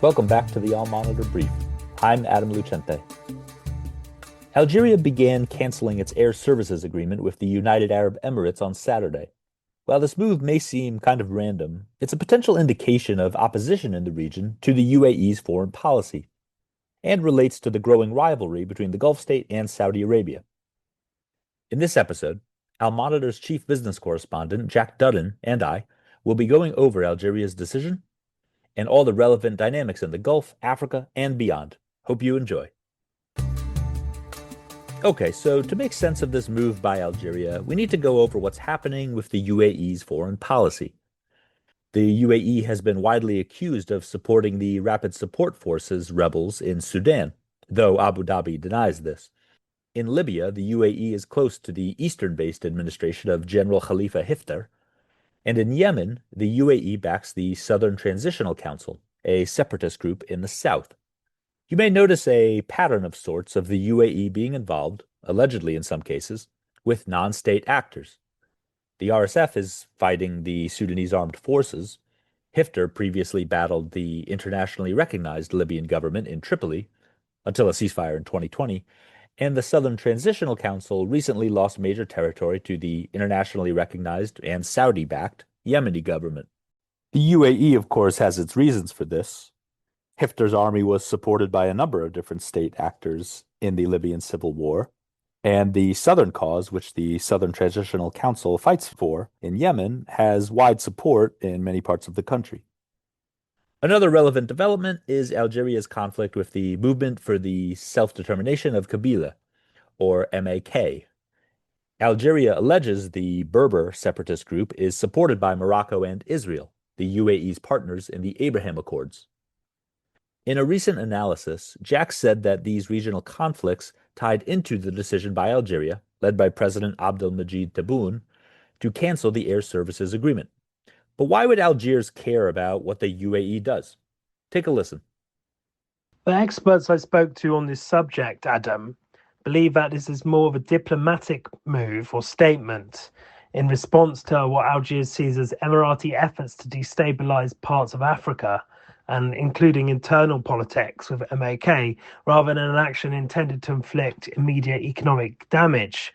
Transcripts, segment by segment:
Welcome back to the All Monitor Brief. I'm Adam Lucente. Algeria began canceling its air services agreement with the United Arab Emirates on Saturday. While this move may seem kind of random, it's a potential indication of opposition in the region to the UAE's foreign policy, and relates to the growing rivalry between the Gulf state and Saudi Arabia. In this episode, Al Monitor's chief business correspondent, Jack Dudden, and I will be going over Algeria's decision and all the relevant dynamics in the Gulf, Africa, and beyond. Hope you enjoy. Okay, so to make sense of this move by Algeria, we need to go over what's happening with the UAE's foreign policy. The UAE has been widely accused of supporting the Rapid Support Forces rebels in Sudan, though Abu Dhabi denies this. In Libya, the UAE is close to the eastern-based administration of General Khalifa Haftar, and in Yemen, the UAE backs the Southern Transitional Council, a separatist group in the south. You may notice a pattern of sorts of the UAE being involved, allegedly in some cases, with non-state actors. The RSF is fighting the Sudanese armed forces. Haftar previously battled the internationally recognized Libyan government in Tripoli until a ceasefire in 2020, and the Southern Transitional Council recently lost major territory to the internationally recognized and Saudi-backed Yemeni government. The UAE, of course, has its reasons for this. Haftar's army was supported by a number of different state actors in the Libyan civil war, and the Southern cause, which the Southern Transitional Council fights for in Yemen, has wide support in many parts of the country. Another relevant development is Algeria's conflict with the Movement for the Self-Determination of Kabila, or MAK. Algeria alleges the Berber separatist group is supported by Morocco and Israel, the UAE's partners in the Abraham Accords. In a recent analysis, Jack said that these regional conflicts tied into the decision by Algeria, led by President Abdelmajid Tebboune, to cancel the air services agreement. But why would Algiers care about what the UAE does? Take a listen. The experts I spoke to on this subject, Adam, believe that this is more of a diplomatic move or statement in response to what Algiers sees as Emirati efforts to destabilize parts of Africa, and including internal politics with MAK, rather than an action intended to inflict immediate economic damage.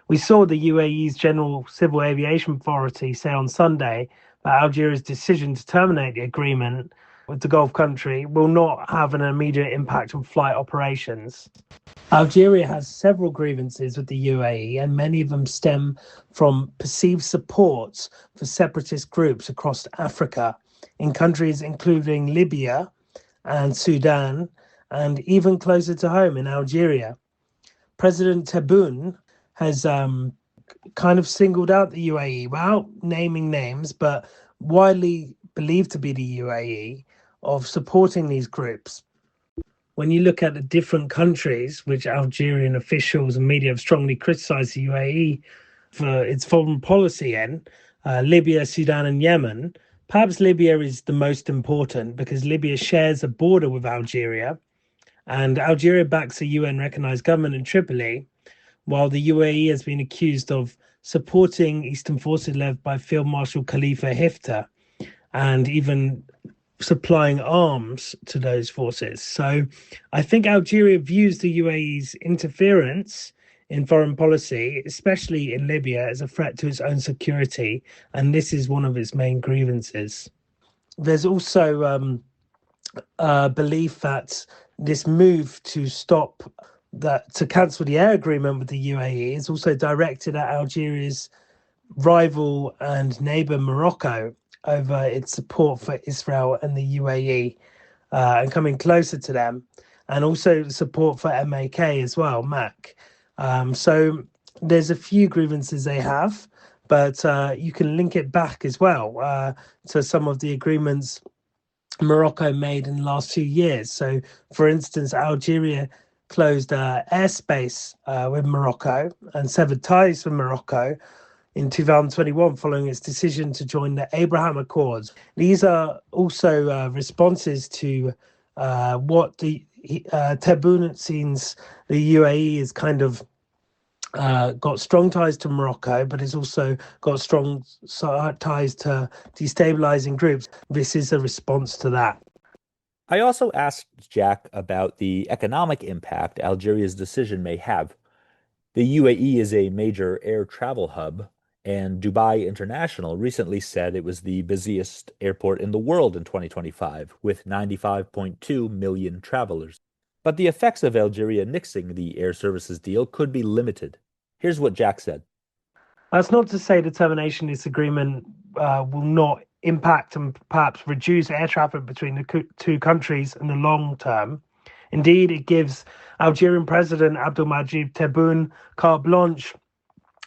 We saw the UAE's General Civil Aviation Authority say on Sunday that Algeria's decision to terminate the agreement with the Gulf country will not have an immediate impact on flight operations. Algeria has several grievances with the UAE, and many of them stem from perceived support for separatist groups across Africa, in countries including Libya and Sudan, and even closer to home in Algeria. President Tebboune has kind of singled out the UAE without naming names, but widely believed to be the UAE, of supporting these groups. When you look at the different countries which Algerian officials and media have strongly criticized the UAE for its foreign policy in, Libya, Sudan, and Yemen, perhaps Libya is the most important because Libya shares a border with Algeria, and Algeria backs a UN-recognized government in Tripoli, while the UAE has been accused of supporting Eastern forces led by Field Marshal Khalifa Haftar, and even supplying arms to those forces. So I think Algeria views the UAE's interference in foreign policy, especially in Libya, as a threat to its own security, and this is one of its main grievances. There's also a belief that this move to cancel the air agreement with the UAE is also directed at Algeria's rival and neighbor Morocco over its support for Israel and the UAE, and coming closer to them, and also support for MAK as well, MAC. So there's a few grievances they have, but you can link it back as well to some of the agreements Morocco made in the last few years. So, for instance, Algeria closed airspace with Morocco and severed ties with Morocco in 2021 following its decision to join the Abraham Accords. These are also responses to what the Tebboune sees the UAE is kind of got strong ties to Morocco, but it's also got strong ties to destabilizing groups. This is a response to that. I also asked Jack about the economic impact Algeria's decision may have. The UAE is a major air travel hub, and Dubai International recently said it was the busiest airport in the world in 2025, with 95.2 million travelers. But the effects of Algeria nixing the air services deal could be limited. Here's what Jack said. That's not to say the termination of this agreement will not impact and perhaps reduce air traffic between the two countries in the long term. Indeed, it gives Algerian President Abdelmadjid Tebboune carte blanche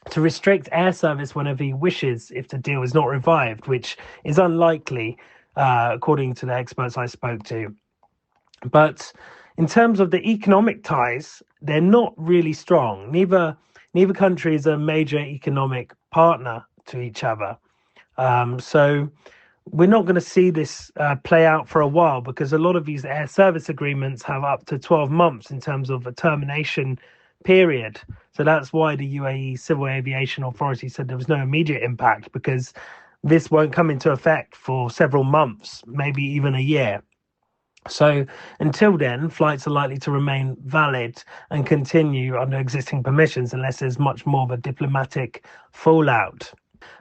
to restrict air service whenever he wishes if the deal is not revived, which is unlikely, according to the experts I spoke to. But in terms of the economic ties, they're not really strong. Neither country is a major economic partner to each other. So we're not going to see this play out for a while because a lot of these air service agreements have up to 12 months in terms of a termination period. So that's why the UAE Civil Aviation Authority said there was no immediate impact because this won't come into effect for several months, maybe even a year. So until then, flights are likely to remain valid and continue under existing permissions unless there's much more of a diplomatic fallout.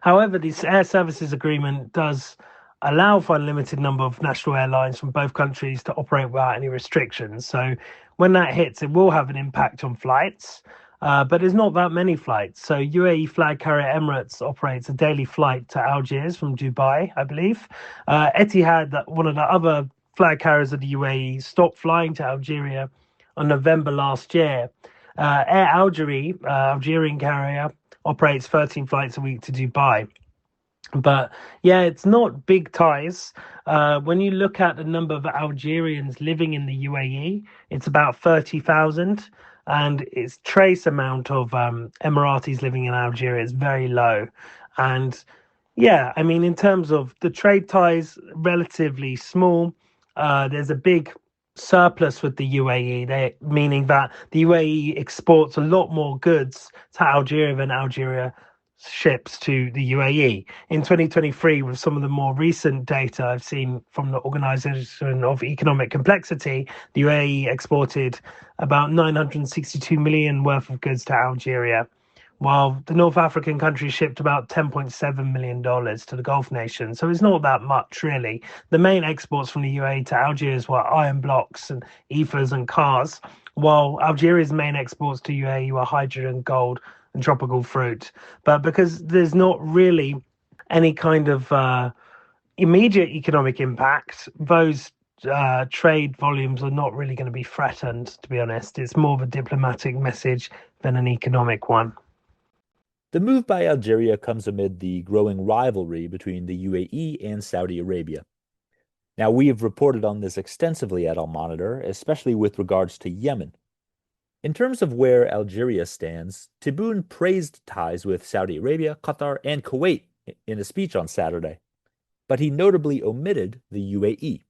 However, this air services agreement does allow for a limited number of national airlines from both countries to operate without any restrictions. So when that hits, it will have an impact on flights. But there's not that many flights. So UAE flag carrier Emirates operates a daily flight to Algiers from Dubai, I believe. Etihad, one of the other flag carriers of the UAE, stopped flying to Algeria on November last year. Air Algerie, Algerian carrier, operates 13 flights a week to Dubai. But yeah, it's not big ties. When you look at the number of Algerians living in the UAE, it's about 30,000. And its trace amount of Emiratis living in Algeria is very low. And yeah, I mean, in terms of the trade ties, relatively small. There's a big surplus with the UAE, meaning that the UAE exports a lot more goods to Algeria than Algeria ships to the UAE. In 2023, with some of the more recent data I've seen from the Organization of Economic Complexity, the UAE exported about 962 million worth of goods to Algeria, while the North African country shipped about $10.7 million to the Gulf nations. So it's not that much, really. The main exports from the UAE to Algiers were iron blocks and ethers and cars, while Algeria's main exports to UAE were hydrogen, gold, and tropical fruit. But because there's not really any kind of immediate economic impact, those trade volumes are not really going to be threatened, to be honest. It's more of a diplomatic message than an economic one. The move by Algeria comes amid the growing rivalry between the UAE and Saudi Arabia. Now, we have reported on this extensively at Al Monitor, especially with regards to Yemen. In terms of where Algeria stands, Tebboune praised ties with Saudi Arabia, Qatar, and Kuwait in a speech on Saturday, but he notably omitted the UAE.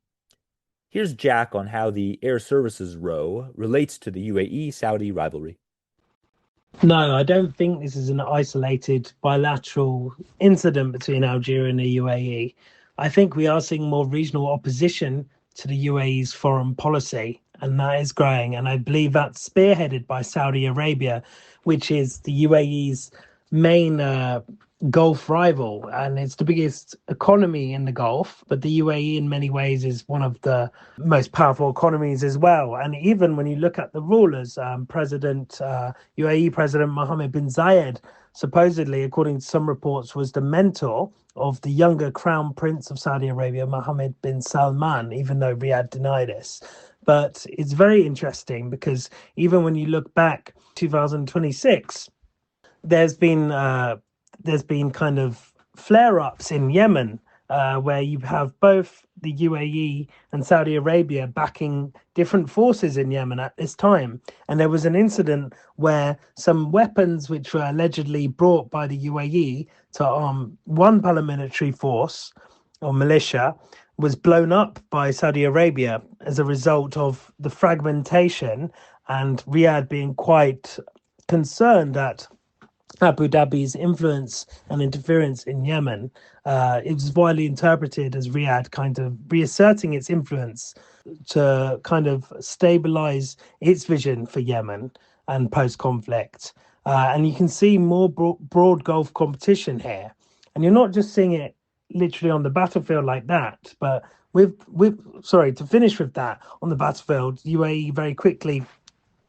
Here's Jack on how the air services row relates to the UAE-Saudi rivalry. No, I don't think this is an isolated bilateral incident between Algeria and the UAE. I think we are seeing more regional opposition to the UAE's foreign policy, and that is growing. And I believe that's spearheaded by Saudi Arabia, which is the UAE's main Gulf rival, and it's the biggest economy in the Gulf. But the UAE, in many ways, is one of the most powerful economies as well. And even when you look at the rulers, UAE President Mohammed bin Zayed, supposedly, according to some reports, was the mentor of the younger Crown Prince of Saudi Arabia, Mohammed bin Salman, even though Riyadh denied this. But it's very interesting because even when you look back 2026, there's been kind of flare-ups in Yemen where you have both the UAE and Saudi Arabia backing different forces in Yemen at this time. And there was an incident where some weapons which were allegedly brought by the UAE to arm one paramilitary force or militia was blown up by Saudi Arabia as a result of the fragmentation, and Riyadh being quite concerned that Abu Dhabi's influence and interference in Yemen. It was widely interpreted as Riyadh kind of reasserting its influence to kind of stabilize its vision for Yemen and post conflict. And you can see more broad Gulf competition here. And you're not just seeing it literally on the battlefield like that, but to finish with that, on the battlefield, UAE very quickly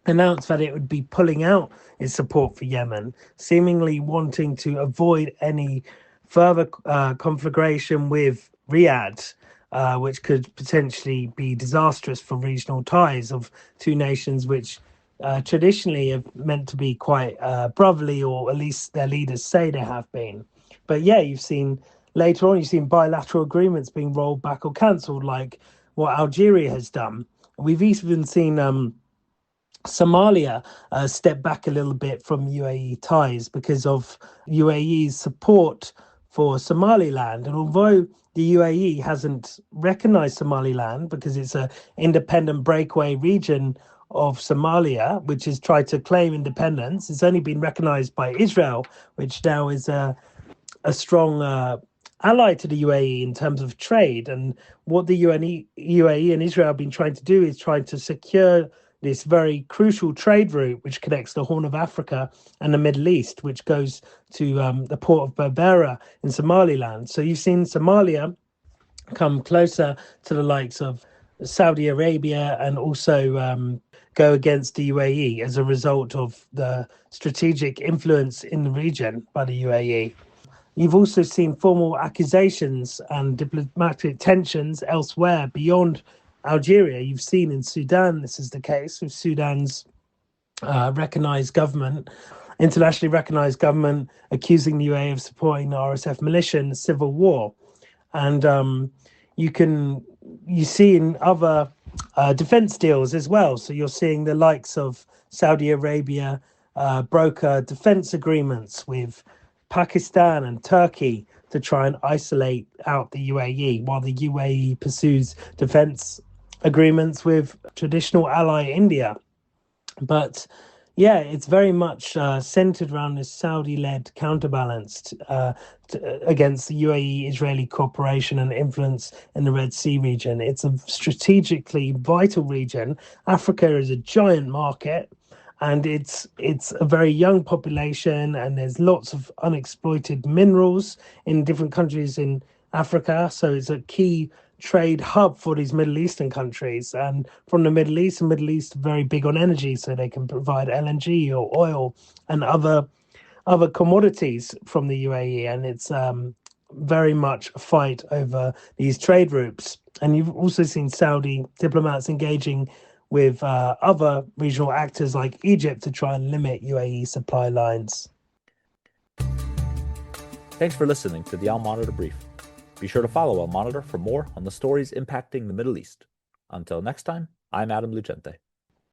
announced that it would be pulling out its support for Yemen, seemingly wanting to avoid any further conflagration with Riyadh, which could potentially be disastrous for regional ties of two nations which traditionally have meant to be quite brotherly, or at least their leaders say they have been. But yeah, you've seen bilateral agreements being rolled back or cancelled, like what Algeria has done. We've even seen Somalia stepped back a little bit from UAE ties because of UAE's support for Somaliland. And although the UAE hasn't recognized Somaliland because it's an independent breakaway region of Somalia, which has tried to claim independence, it's only been recognized by Israel, which now is a strong ally to the UAE in terms of trade. And what the UAE and Israel have been trying to do is trying to secure this very crucial trade route which connects the Horn of Africa and the Middle East, which goes to the port of Berbera in Somaliland. So you've seen Somalia come closer to the likes of Saudi Arabia and also go against the UAE as a result of the strategic influence in the region by the UAE. You've also seen formal accusations and diplomatic tensions elsewhere beyond Algeria. You've seen in Sudan, this is the case with Sudan's internationally recognized government, accusing the UAE of supporting the RSF militia in the civil war. And you see in other defense deals as well. So you're seeing the likes of Saudi Arabia broker defense agreements with Pakistan and Turkey to try and isolate out the UAE, while the UAE pursues defense agreements with traditional ally India. But yeah, it's very much centered around this Saudi-led counterbalance against the UAE-Israeli cooperation and influence in the Red Sea region. It's a strategically vital region. Africa is a giant market, and it's a very young population, and there's lots of unexploited minerals in different countries in Africa. So it's a key trade hub for these Middle Eastern countries. And from the Middle East are very big on energy, so they can provide LNG or oil and other commodities from the UAE. And it's very much a fight over these trade routes. And you've also seen Saudi diplomats engaging with other regional actors like Egypt to try and limit UAE supply lines. Thanks for listening to the Al Monitor Brief. Be sure to follow Al Monitor for more on the stories impacting the Middle East. Until next time, I'm Adam Lucente.